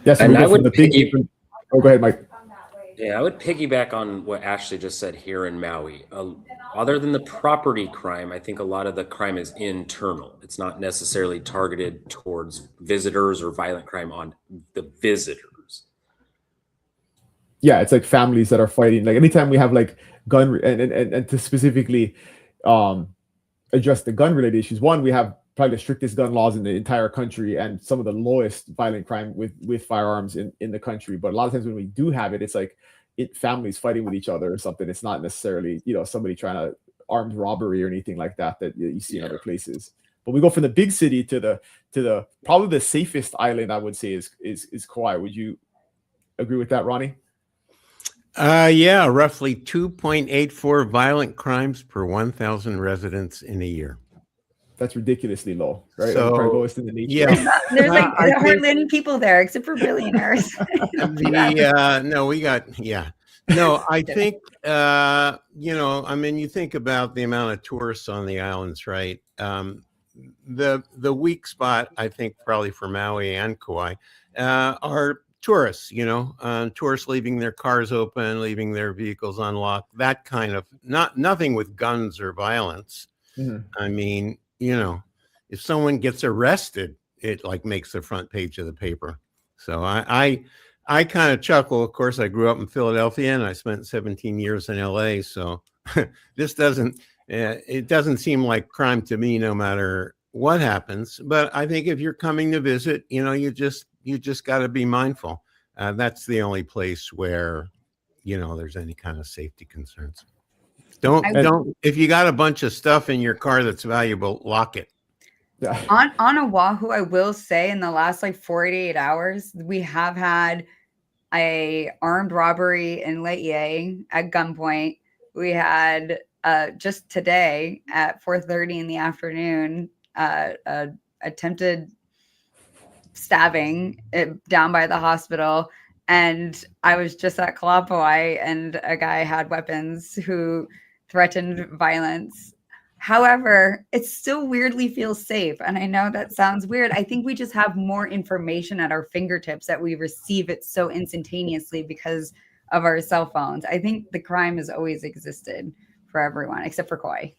Yes,
and I would
Oh, go ahead, Mike.
Yeah, I would piggyback on what Ashley just said here in Maui. Other than the property crime, I think a lot of the crime is internal. It's not necessarily targeted towards visitors or violent crime on the visitors.
Yeah, it's like families that are fighting. Like anytime we have like gun and to specifically address the gun related issues. One, we have probably the strictest gun laws in the entire country and some of the lowest violent crime with firearms in the country. But a lot of times when we do have it, it's like families fighting with each other or something. It's not necessarily, somebody trying to armed robbery or anything like that you see in other places. But we go from the big city to the probably the safest island, I would say is Kauai. Would you agree with that, Ronnie?
Yeah, roughly 2.84 violent crimes per 1,000 residents in a year.
That's ridiculously low, right?
So,
lowest in the nation.
Yeah,
there's like hardly any people there except for billionaires.
No, I think I mean, you think about the amount of tourists on the islands, right? The weak spot, I think, probably for Maui and Kauai, are tourists. Tourists leaving their cars open, leaving their vehicles unlocked. That kind of nothing with guns or violence.
Mm-hmm.
I mean, if someone gets arrested, it like makes the front page of the paper. So I kind of chuckle. Of course, I grew up in Philadelphia and I spent 17 years in LA. So this it doesn't seem like crime to me, no matter what happens. But I think if you're coming to visit, you just got to be mindful. That's the only place where, there's any kind of safety concerns. Don't if you got a bunch of stuff in your car that's valuable, lock it.
Yeah.
On Oahu, I will say in the last 48 hours, we have had a armed robbery in Le'ie at gunpoint. We had just today at 4:30 in the afternoon, attempted stabbing down by the hospital. And I was just at Kalapawai and a guy had weapons who threatened violence. However, it still weirdly feels safe. And I know that sounds weird. I think we just have more information at our fingertips that we receive it so instantaneously because of our cell phones. I think the crime has always existed for everyone except for Kauai.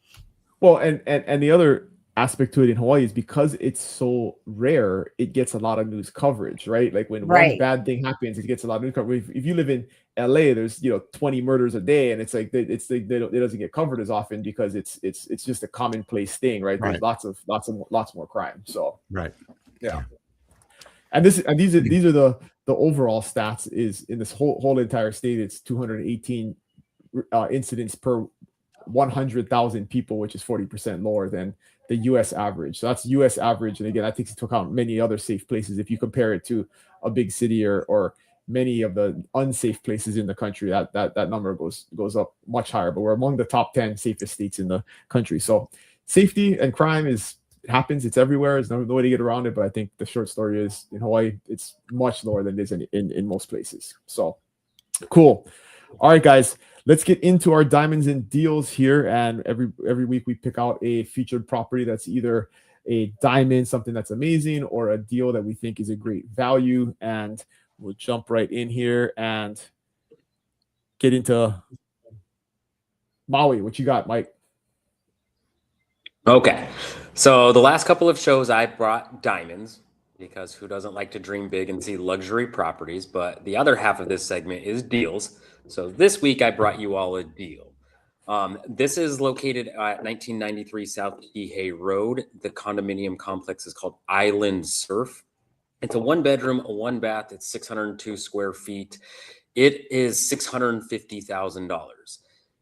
Well, and the other aspect to it in Hawaii is because it's so rare, it gets a lot of news coverage, right? Like when one bad thing happens, it gets a lot of news coverage. If you live in LA, there's 20 murders a day, and it's like it doesn't get covered as often because it's just a commonplace thing, right? There's lots more crime. So yeah. And these are the overall stats is in this whole entire state. It's 218 incidents per 100,000 people, which is 40% lower than the US average. So that's US average. And again, I think it took out many other safe places. If you compare it to a big city or many of the unsafe places in the country, that number goes up much higher. But we're among the top 10 safest states in the country. So safety and crime it happens. It's everywhere. There's no way to get around it. But I think the short story is in Hawaii, it's much lower than it is in most places. So cool. All right, guys, let's get into our diamonds and deals here. And every week we pick out a featured property that's either a diamond, something that's amazing, or a deal that we think is a great value. And we'll jump right in here and get into Maui. What you got, Mike?
Okay. So the last couple of shows I brought diamonds, because who doesn't like to dream big and see luxury properties? But the other half of this segment is deals. So this week I brought you all a deal. This is located at 1993 South Kihei Road. The condominium complex is called Island Surf. It's a 1-bedroom, a 1-bath. It's 602 square feet. It is $650,000.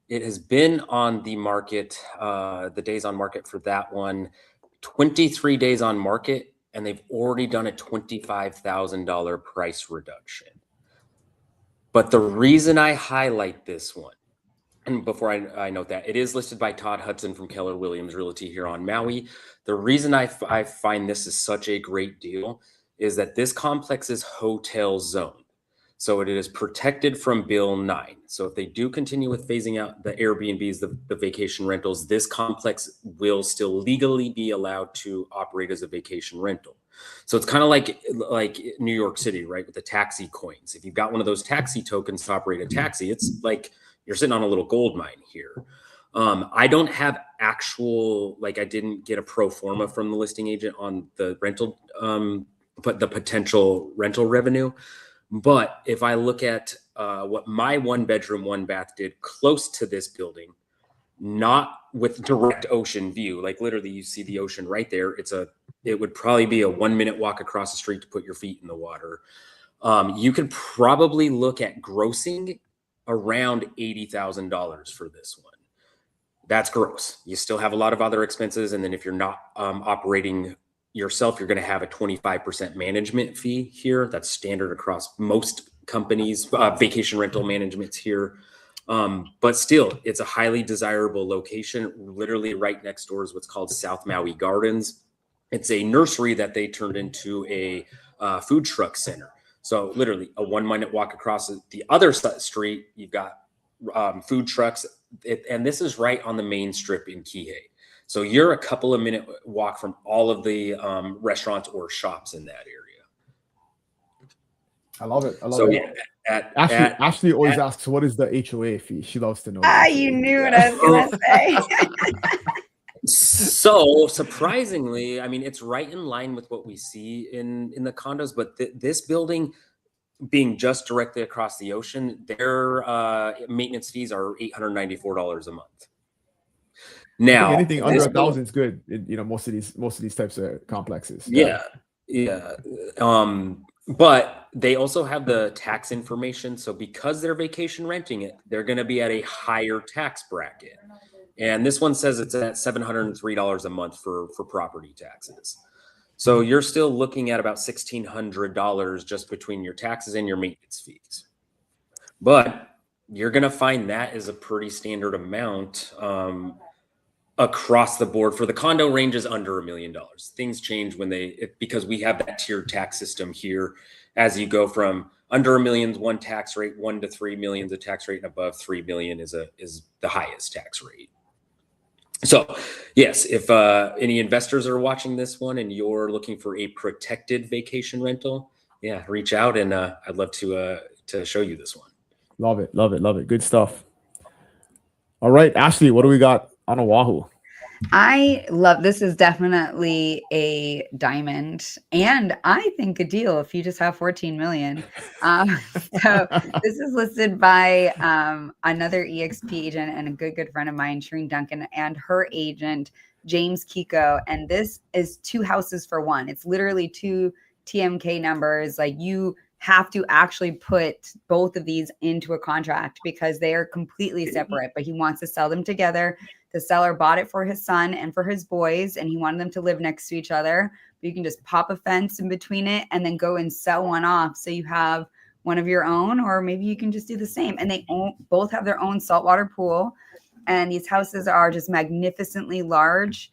It has been on the market, the days on market for that one, 23 days on market, and they've already done a $25,000 price reduction. But the reason I highlight this one, and before I note that, it is listed by Todd Hudson from Keller Williams Realty here on Maui. The reason I find this is such a great deal is that this complex is hotel zoned. So it is protected from Bill 9. So if they do continue with phasing out the Airbnbs, the vacation rentals, this complex will still legally be allowed to operate as a vacation rental. So it's kind of like New York City, right? With the taxi coins. If you've got one of those taxi tokens to operate a taxi, it's like you're sitting on a little gold mine here. I don't have actual, I didn't get a pro forma from the listing agent on the rental, but the potential rental revenue. But if I look at what my 1-bedroom, 1-bath did close to this building, not with direct ocean view, like literally you see the ocean right there. It would probably be a 1-minute walk across the street to put your feet in the water. You could probably look at grossing around $80,000 for this one. That's gross. You still have a lot of other expenses. And then if you're not operating yourself, you're going to have a 25% management fee here. That's standard across most companies, vacation rental managements here. But still, it's a highly desirable location. Literally right next door is what's called South Maui Gardens. It's a nursery that they turned into a food truck center. So literally a 1-minute walk across the other street, you've got food trucks. And this is right on the main strip in Kihei. So you're a couple of minute walk from all of the restaurants or shops in that area.
I love it. I love it.
Yeah,
Ashley always asks, what is the HOA fee? She loves to know.
You knew what I was going to say.
So surprisingly, I mean, it's right in line with what we see in the condos, but this building being just directly across the ocean, their maintenance fees are $894 a month. Now,
anything under 1,000 is good. Most of these types of complexes.
Yeah. But they also have the tax information. So because they're vacation renting it, they're going to be at a higher tax bracket. And this one says it's at $703 a month for property taxes. So you're still looking at about $1,600 just between your taxes and your maintenance fees. But you're going to find that is a pretty standard amount across the board. For the condo ranges under $1 million. Things change because we have that tiered tax system here. As you go from under $1 million, one tax rate, 1 to 3 million, the tax rate, and above 3 million is the highest tax rate. So yes, if any investors are watching this one and you're looking for a protected vacation rental, reach out and I'd love to show you this one.
Love it. Love it. Love it. Good stuff. All right, Ashley, what do we got on Oahu?
I love this. Is definitely a diamond, and I think a deal if you just have 14 million. So this is listed by another EXP agent and a good friend of mine, Shereen Duncan, and her agent James Kiko. And this is 2 houses for one. It's literally 2 TMK numbers. Like you have to actually put both of these into a contract because they are completely separate, but he wants to sell them together. The seller bought it for his son and for his boys, and he wanted them to live next to each other. But you can just pop a fence in between it and then go and sell one off. So you have one of your own, or maybe you can just do the same. And they both have their own saltwater pool. And these houses are just magnificently large.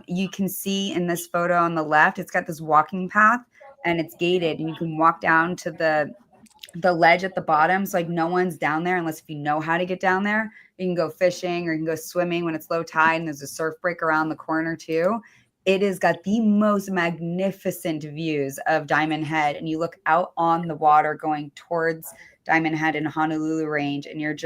You can see in this photo on the left, it's got this walking path and it's gated, and you can walk down to the ledge at the bottom. So like no one's down there unless if you know how to get down there. You can go fishing or you can go swimming when it's low tide, and there's a surf break around the corner too. It has got the most magnificent views of Diamond Head, and you look out on the water going towards Diamond Head in Honolulu Range, and it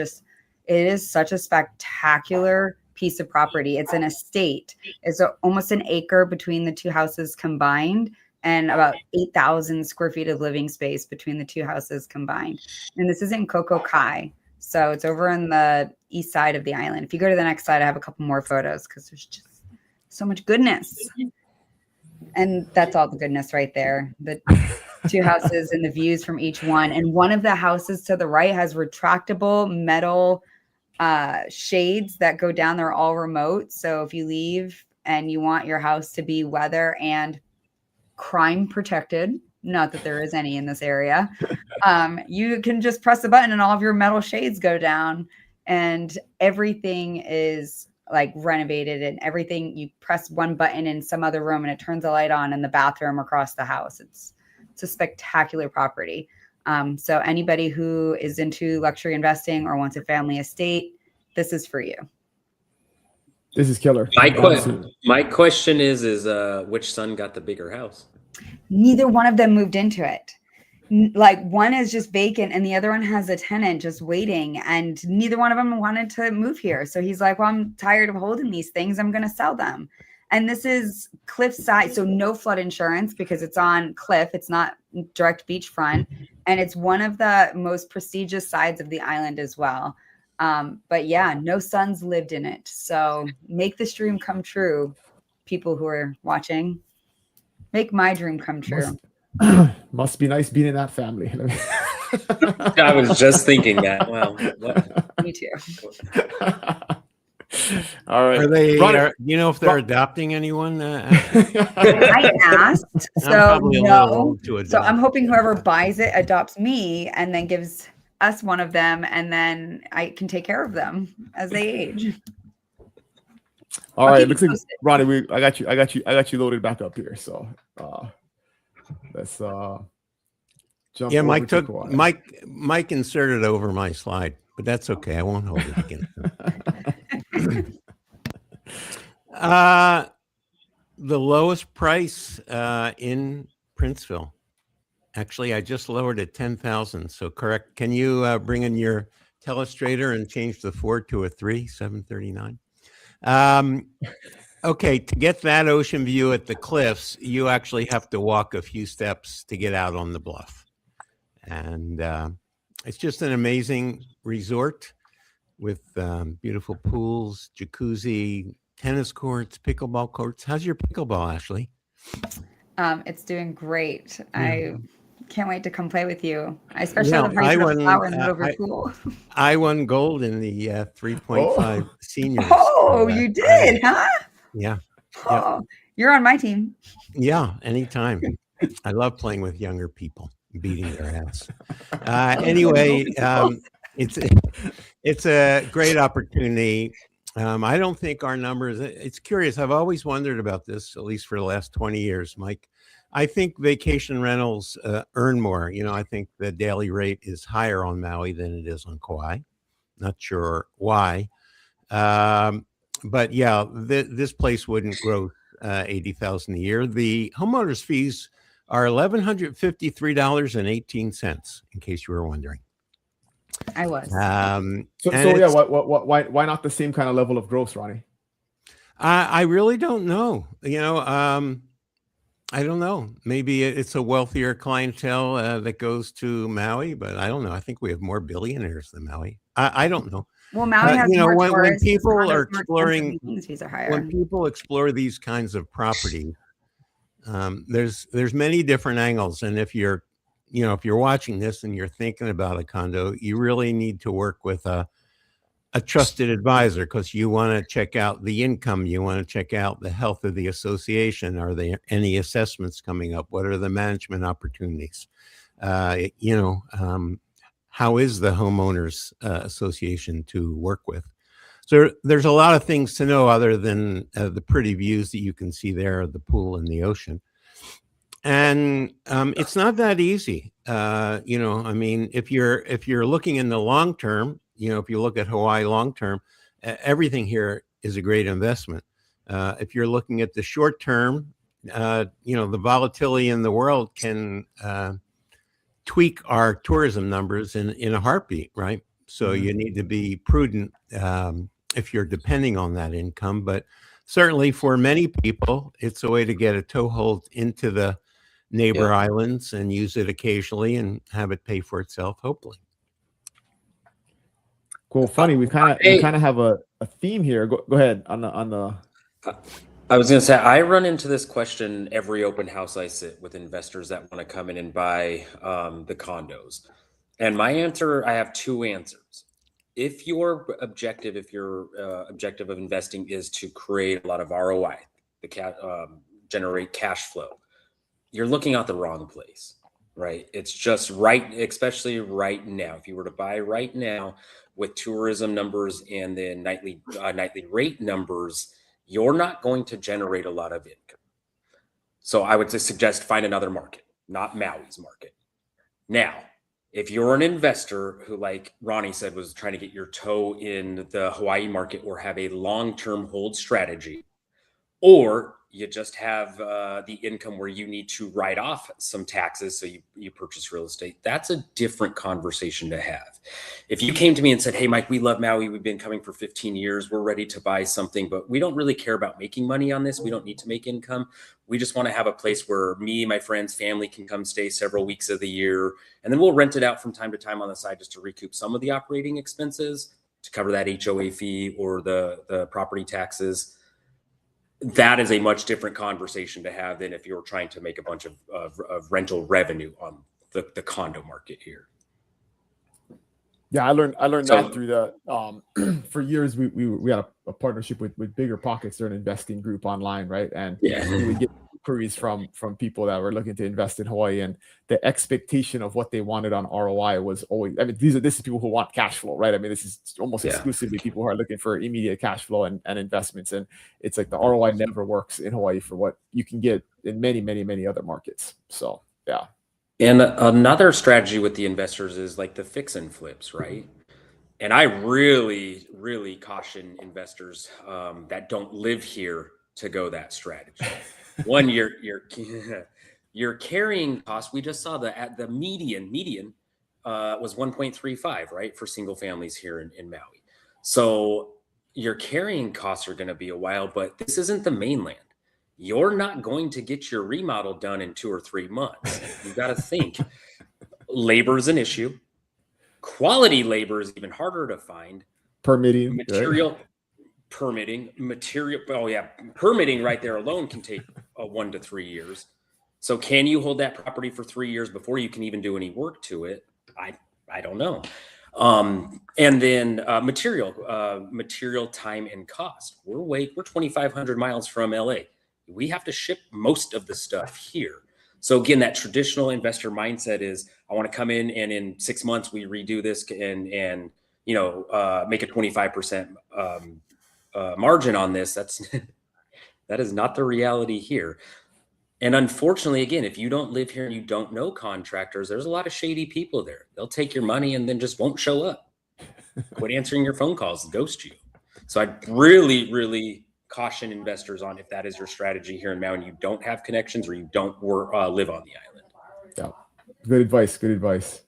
is such a spectacular piece of property. It's an estate. It's almost an acre between the two houses combined, and about 8,000 square feet of living space between the two houses combined. And this is in Koko Kai. So it's over on the east side of the island. If you go to the next slide, I have a couple more photos because there's just so much goodness. And that's all the goodness right there. The two houses and the views from each one. And one of the houses to the right has retractable metal shades that go down. They're all remote. So if you leave and you want your house to be weather and crime protected, not that there is any in this area, you can just press the button and all of your metal shades go down, and everything is like renovated, and everything, you press one button in some other room and it turns the light on in the bathroom across the house. It's a spectacular property. So anybody who is into luxury investing or wants a family estate, this is for you.
This is killer.
My question is which son got the bigger house?
Neither one of them moved into it. Like one is just vacant and the other one has a tenant just waiting, and neither one of them wanted to move here. So he's like, well, I'm tired of holding these things. I'm going to sell them. And this is cliffside, so no flood insurance because it's on cliff. It's not direct beachfront. And it's one of the most prestigious sides of the island as well. But yeah, no sons lived in it. So make this dream come true, people who are watching. Make my dream come true.
Must be nice being in that family.
I was just thinking that. Wow.
Me too.
All right.
Are they? You know if they're adopting anyone?
I asked, so no. So I'm hoping whoever buys it adopts me and then gives us one of them, and then I can take care of them as they age.
All right, looks like Ronnie, I got you loaded back up here. So let's jump.
Yeah, Mike inserted over my slide, but that's okay. I won't hold it again. The lowest price in Princeville. Actually, I just lowered it 10,000. So correct. Can you bring in your telestrator and change the 4 to a 3, 739? Okay, to get that ocean view at the cliffs, you actually have to walk a few steps to get out on the bluff. And it's just an amazing resort with beautiful pools, jacuzzi, tennis courts, pickleball courts. How's your pickleball, Ashley?
It's doing great. Yeah. I can't wait to come play with you. I especially love how you put a flower in the middle of your pool. I
won gold in the 3.5 seniors.
Oh, you did, huh?
Yeah.
Oh, you're on my team.
Yeah, anytime. I love playing with younger people, beating their ass. Anyway, it's a great opportunity. I don't think our numbers, it's curious. I've always wondered about this, at least for the last 20 years, Mike. I think vacation rentals earn more. You know, I think the daily rate is higher on Maui than it is on Kauai. Not sure why. But yeah, this place wouldn't grow $80,000 a year. The homeowners fees are $1,153.18, in case you were wondering.
I was.
So yeah, why not the same kind of level of gross, Ronnie?
I really don't know. You know, I don't know. Maybe it's a wealthier clientele that goes to Maui, but I don't know. I think we have more billionaires than Maui. I don't know.
Well, Maui has more
when people are exploring, when people explore these kinds of property, there's many different angles, and if you're if you're watching this and you're thinking about a condo, you really need to work with a trusted advisor, because you want to check out the income. You want to check out the health of the association. Are there any assessments coming up? What are the management opportunities? How is the homeowners association to work with? So there's a lot of things to know other than the pretty views that you can see there of the pool and the ocean. And it's not that easy. If you're looking in the long term, if you look at Hawaii long term, everything here is a great investment. If you're looking at the short term, the volatility in the world can tweak our tourism numbers in a heartbeat, right? So you need to be prudent if you're depending on that income. But certainly for many people, it's a way to get a toehold into the neighbor islands and use it occasionally and have it pay for itself, hopefully.
Cool. Funny. We kind of have a theme here. Go ahead on the.
I was going to say, I run into this question every open house I sit with investors that want to come in and buy the condos. And my answer, I have two answers. If your objective of investing is to create a lot of ROI, generate cash flow, you're looking at the wrong place, right? It's just right, especially right now. If you were to buy right now with tourism numbers and then nightly rate numbers, you're not going to generate a lot of income. So I would just suggest find another market, not Maui's market. Now, if you're an investor who, like Ronnie said, was trying to get your toe in the Hawaii market or have a long-term hold strategy, or you just have the income where you need to write off some taxes, so you purchase real estate, that's a different conversation to have. If you came to me and said, hey, Mike, we love Maui. We've been coming for 15 years. We're ready to buy something, but we don't really care about making money on this. We don't need to make income. We just want to have a place where me, my friends, family can come stay several weeks of the year. And then we'll rent it out from time to time on the side just to recoup some of the operating expenses, to cover that HOA fee or the property taxes. That is a much different conversation to have than if you're trying to make a bunch of rental revenue on the condo market here.
Yeah, I learned that through the for years we had a partnership with Bigger Pockets. They're an investing group online, right? And we would get queries from people that were looking to invest in Hawaii, and the expectation of what they wanted on ROI was always, I mean, this is people who want cash flow, right? I mean, this is almost exclusively people who are looking for immediate cash flow and investments. And it's like the ROI never works in Hawaii for what you can get in many other markets. So yeah.
And another strategy with the investors is like the fix and flips, right? And I really, really caution investors that don't live here to go that strategy. One, your carrying cost, we just saw the median was 1.35, right, for single families here in Maui. So your carrying costs are going to be a while, but this isn't the mainland. You're not going to get your remodel done in 2 or 3 months. You got to think. Labor is an issue. Quality labor is even harder to find.
Permitting,
material,
right?
Permitting, material. Oh yeah, permitting right there alone can take 1 to 3 years. So can you hold that property for 3 years before you can even do any work to it? I don't know. And then material time and cost. We're 2,500 miles from LA. We have to ship most of the stuff here. So again, that traditional investor mindset is, I want to come in and in 6 months we redo this and make a 25% margin on this. That is not the reality here. And unfortunately, again, if you don't live here and you don't know contractors, there's a lot of shady people there. They'll take your money and then just won't show up. Quit answering your phone calls, ghost you. So I'd really, really caution investors on, if that is your strategy here in Maui and you don't have connections or you don't live on the island.
Yeah, good advice.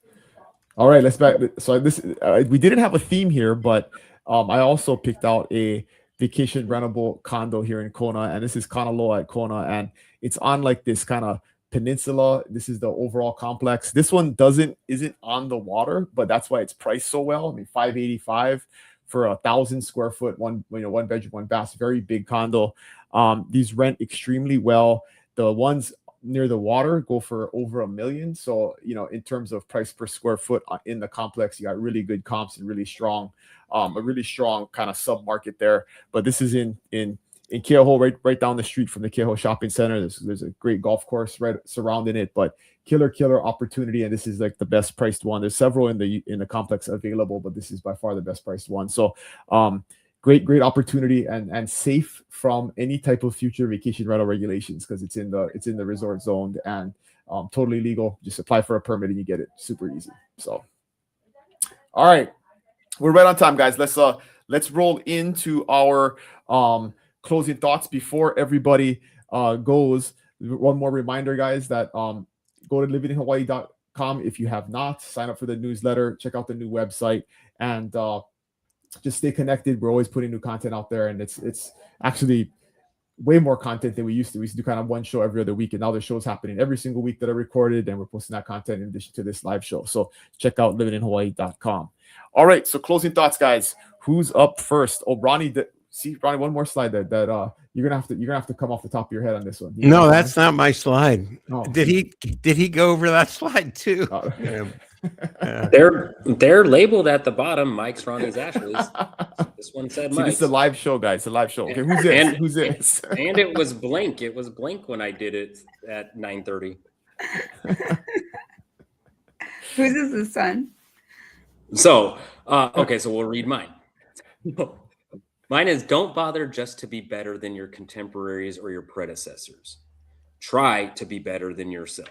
All right, let's back. So this we didn't have a theme here, but I also picked out a vacation rentable condo here in Kona, and this is Kanaloa at Kona, and it's on like this kind of peninsula. This is the overall complex. This one isn't on the water, but that's why it's priced so well. I mean, $585 for 1,000 square foot, one bedroom, one bath, very big condo. These rent extremely well. The ones near the water go for over $1 million. So, in terms of price per square foot in the complex, you got really good comps and a really strong kind of sub market there. But this is in Keauhou, right down the street from the Keauhou Shopping Center. There's a great golf course right surrounding it, but killer opportunity. And this is like the best priced one. There's several in the complex available, but this is by far the best priced one. So, great opportunity and safe from any type of future vacation rental regulations, because it's in the resort zone and totally legal. Just apply for a permit and you get it super easy. So, all right, we're right on time, guys. Let's roll into our closing thoughts before everybody goes. One more reminder, guys, that go to livinginhawaii.com if you have not. Sign up for the newsletter, check out the new website, and just stay connected. We're always putting new content out there, and it's actually way more content than we used to. We used to do kind of one show every other week, and now there's shows happening every single week that are recorded, and we're posting that content in addition to this live show. So check out livinginhawaii.com. All right, so closing thoughts, guys. Who's up first? Oh, Ronnie. Ronnie, one more slide that you're gonna have to come off the top of your head on this one.
No, that's not my slide.
Oh.
Did he go over that slide too?
They're labeled at the bottom. Mike's, Ronnie's, Ashley's. This one said Mike's.
It's a live show, guys. It's a live show. Okay, who's this? Who's this?
And it was blank. It was blank when I did it at 9:30.
Whose is this one?
So, okay, so we'll read mine. Mine is, don't bother just to be better than your contemporaries or your predecessors. Try to be better than yourself.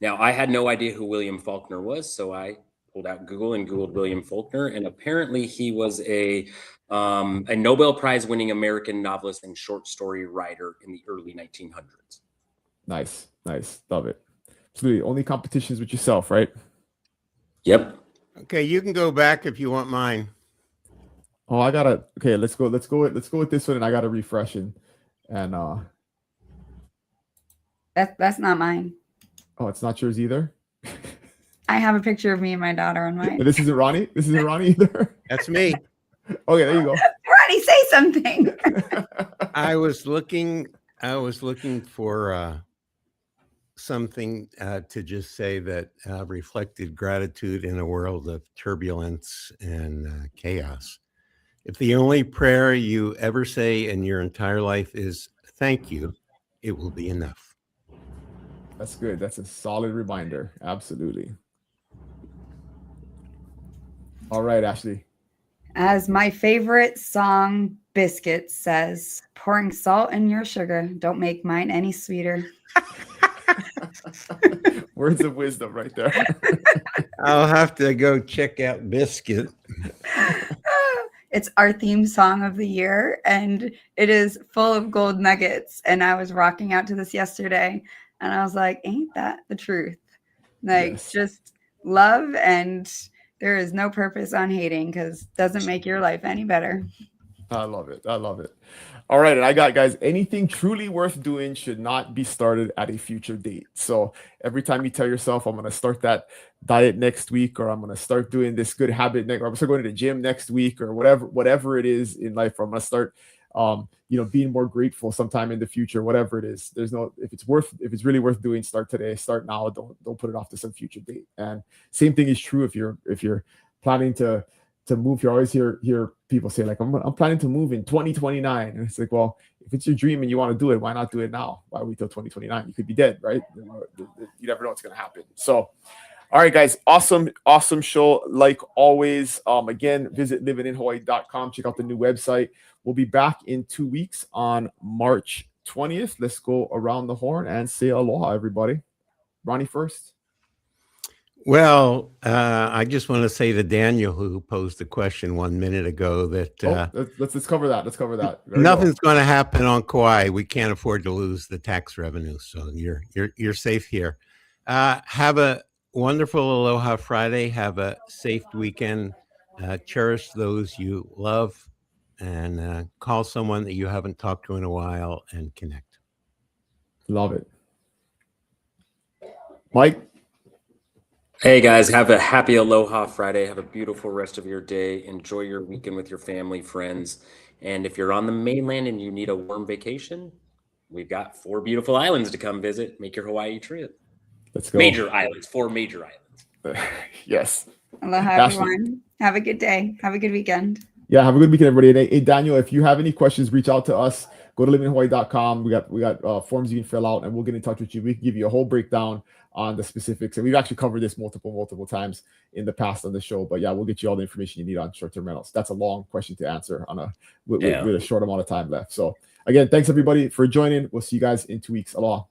Now, I had no idea who William Faulkner was, so I pulled out Google and Googled William Faulkner, and apparently he was a Nobel Prize-winning American novelist and short story writer in the early 1900s. Nice.
Love it. Absolutely. Only competitions with yourself, right?
Yep.
Okay, you can go back if you want mine.
Oh, okay, let's go with this one, and I gotta refresh and
that's not mine.
Oh, it's not yours either?
I have a picture of me and my daughter on mine.
This isn't Ronnie? This isn't Ronnie either?
That's me.
Okay, there you go.
Ronnie, say something.
I was looking for something to just say that reflected gratitude in a world of turbulence and chaos. If the only prayer you ever say in your entire life is thank you, it will be enough.
That's good. That's a solid reminder. Absolutely. All right, Ashley.
As my favorite song, Biscuits, says, pouring salt in your sugar, don't make mine any sweeter.
Words of wisdom right there.
I'll have to go check out Biscuit.
It's our theme song of the year, and it is full of gold nuggets. And I was rocking out to this yesterday, and I was like, ain't that the truth? Like, yes. Just love, and there is no purpose on hating, because it doesn't make your life any better.
I love it. All right, and I got, guys, anything truly worth doing should not be started at a future date. So every time you tell yourself, I'm going to start that diet next week, or I'm going to start doing this good habit next, or I'm going to start going to the gym next week, or whatever it is in life, or I'm going to start, being more grateful sometime in the future, whatever it is. There's no, if it's really worth doing, start today, start now. Don't put it off to some future date. And same thing is true if you're planning to move. You always hear people say, like, I'm planning to move in 2029. And it's like, well, if it's your dream and you want to do it, why not do it now? Why wait till 2029? You could be dead, right? You never know what's going to happen. So, all right, guys, awesome show. Like always, again, visit livinginhawaii.com. Check out the new website. We'll be back in 2 weeks on March 20th. Let's go around the horn and say aloha, everybody. Ronnie first.
Well, I just want to say to Daniel, who posed the question 1 minute ago, that
let's cover that. Let's cover that.
Nothing's going to happen on Kauai. We can't afford to lose the tax revenue, so you're safe here. Have a wonderful Aloha Friday. Have a safe weekend. Cherish those you love, and call someone that you haven't talked to in a while and connect.
Love it, Mike.
Hey guys, have a happy Aloha Friday. Have a beautiful rest of your day. Enjoy your weekend with your family, friends. And if you're on the mainland and you need a warm vacation, we've got 4 beautiful islands to come visit. Make your Hawaii trip.
Let's go.
Major islands, 4 major islands.
Yes.
Aloha,
Ashley.
everyone. Have a good day. Have a good weekend.
Yeah, have a good weekend, everybody. Hey, Daniel, if you have any questions, reach out to us. Go to livinginhawaii.com. We got forms you can fill out, and we'll get in touch with you. We can give you a whole breakdown on the specifics. And we've actually covered this multiple times in the past on the show. But yeah, we'll get you all the information you need on short-term rentals. That's a long question to answer on with a short amount of time left. So again, thanks everybody for joining. We'll see you guys in 2 weeks. Aloha.